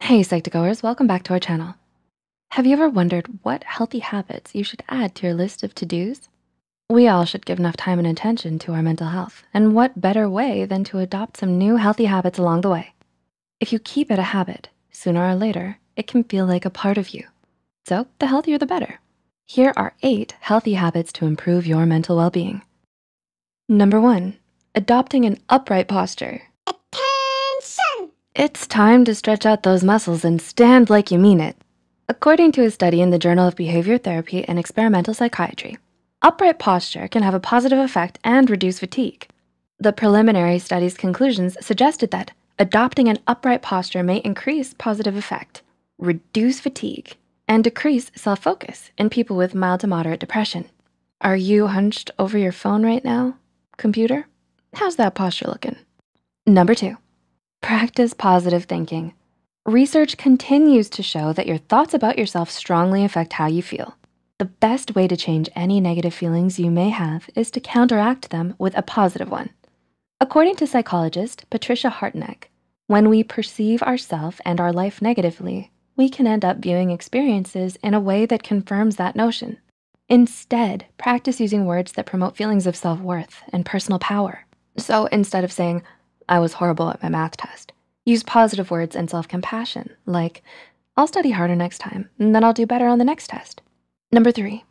Hey Psych2Goers, welcome back to our channel. Have you ever wondered what healthy habits you should add to your list of to-dos? We all should give enough time and attention to our mental health, and what better way than to adopt some new healthy habits along the way? If you keep it a habit, sooner or later, it can feel like a part of you. So the healthier the better. Here are 8 healthy habits to improve your mental well-being. Number 1, adopting an upright posture. Attention! It's time to stretch out those muscles and stand like you mean it. According to a study in the Journal of Behavior Therapy and Experimental Psychiatry, upright posture can have a positive effect and reduce fatigue. The preliminary study's conclusions suggested that adopting an upright posture may increase positive effect, reduce fatigue, and decrease self-focus in people with mild to moderate depression. Are you hunched over your phone right now, computer? How's that posture looking? Number 2, practice positive thinking. Research continues to show that your thoughts about yourself strongly affect how you feel. The best way to change any negative feelings you may have is to counteract them with a positive one. According to psychologist Patricia Hartnett, when we perceive ourselves and our life negatively, we can end up viewing experiences in a way that confirms that notion. Instead, practice using words that promote feelings of self-worth and personal power. So instead of saying, "I was horrible at my math test," use positive words and self-compassion, like, "I'll study harder next time, and then I'll do better on the next test." Number 3,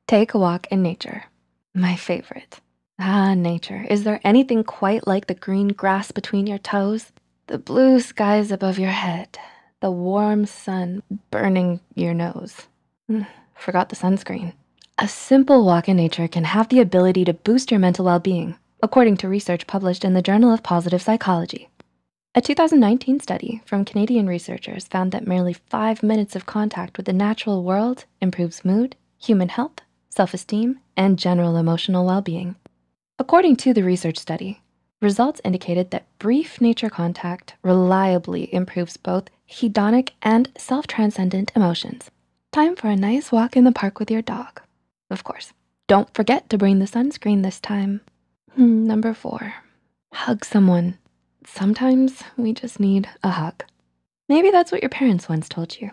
take a walk in nature. My favorite. Nature. Is there anything quite like the green grass between your toes? The blue skies above your head, the warm sun burning your nose. Forgot the sunscreen. A simple walk in nature can have the ability to boost your mental well-being, according to research published in the Journal of Positive Psychology. A 2019 study from Canadian researchers found that merely 5 minutes of contact with the natural world improves mood, human health, self-esteem, and general emotional well-being. According to the research study, results indicated that brief nature contact reliably improves both hedonic and self-transcendent emotions. Time for a nice walk in the park with your dog. Of course, don't forget to bring the sunscreen this time. Number 4, hug someone. Sometimes we just need a hug. Maybe that's what your parents once told you.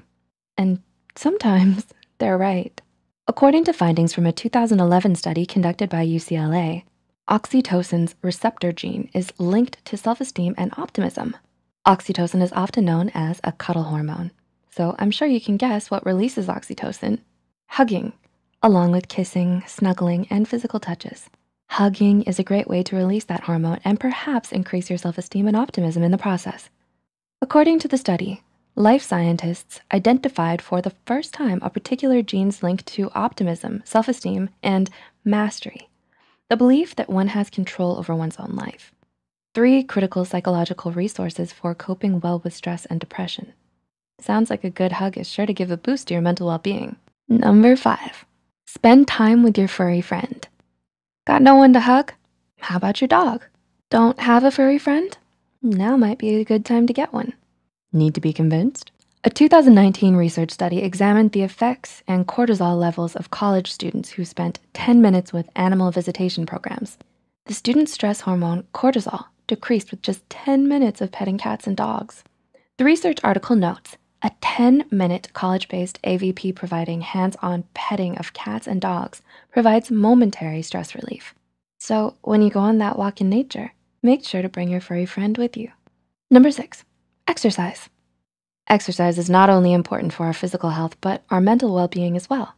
And sometimes they're right. According to findings from a 2011 study conducted by UCLA, oxytocin's receptor gene is linked to self-esteem and optimism. Oxytocin is often known as a cuddle hormone. So I'm sure you can guess what releases oxytocin: hugging, along with kissing, snuggling, and physical touches. Hugging is a great way to release that hormone and perhaps increase your self-esteem and optimism in the process. According to the study, life scientists identified for the first time a particular gene's linked to optimism, self-esteem, and mastery, the belief that one has control over one's own life. 3 critical psychological resources for coping well with stress and depression. Sounds like a good hug is sure to give a boost to your mental well-being. Number 5, spend time with your furry friend. Got no one to hug? How about your dog? Don't have a furry friend? Now might be a good time to get one. Need to be convinced? A 2019 research study examined the effects and cortisol levels of college students who spent 10 minutes with animal visitation programs. The student's stress hormone, cortisol, decreased with just 10 minutes of petting cats and dogs. The research article notes, a 10-minute college-based AVP providing hands-on petting of cats and dogs provides momentary stress relief. So when you go on that walk in nature, make sure to bring your furry friend with you. Number 6, exercise. Exercise is not only important for our physical health, but our mental well-being as well.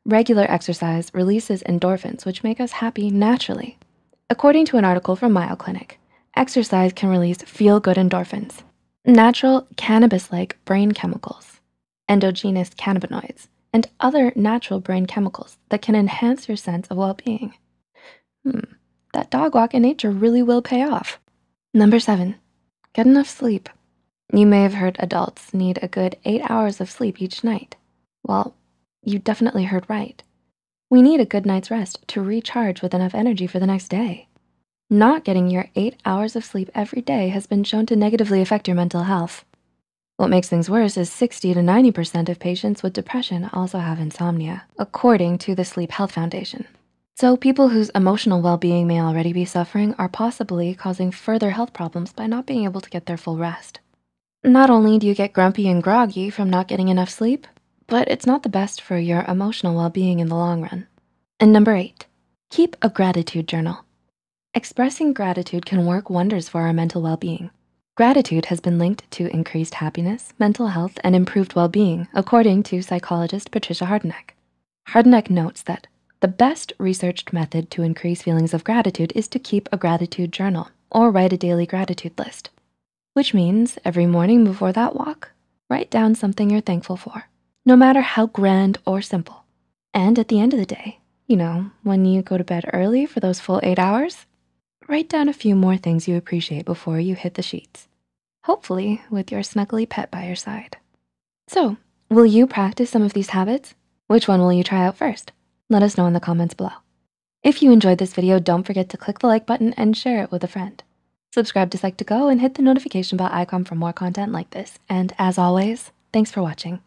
Regular exercise releases endorphins, which make us happy naturally. According to an article from Mayo Clinic, exercise can release feel-good endorphins, natural cannabis-like brain chemicals, endogenous cannabinoids, and other natural brain chemicals that can enhance your sense of well-being. That dog walk in nature really will pay off. Number 7, get enough sleep. You may have heard adults need a good 8 hours of sleep each night. Well, you definitely heard right. We need a good night's rest to recharge with enough energy for the next day. Not getting your 8 hours of sleep every day has been shown to negatively affect your mental health. What makes things worse is 60 to 90% of patients with depression also have insomnia, according to the Sleep Health Foundation. So people whose emotional well-being may already be suffering are possibly causing further health problems by not being able to get their full rest. Not only do you get grumpy and groggy from not getting enough sleep, but it's not the best for your emotional well-being in the long run. And number 8, keep a gratitude journal. Expressing gratitude can work wonders for our mental well-being. Gratitude has been linked to increased happiness, mental health, and improved well-being, according to psychologist Patricia Hardeneck. Hardeneck notes that the best researched method to increase feelings of gratitude is to keep a gratitude journal or write a daily gratitude list, which means every morning before that walk, write down something you're thankful for, no matter how grand or simple. And at the end of the day, when you go to bed early for those full 8 hours, write down a few more things you appreciate before you hit the sheets, hopefully with your snuggly pet by your side. So, will you practice some of these habits? Which one will you try out first? Let us know in the comments below. If you enjoyed this video, don't forget to click the like button and share it with a friend. Subscribe to Psych2Go and hit the notification bell icon for more content like this. And as always, thanks for watching.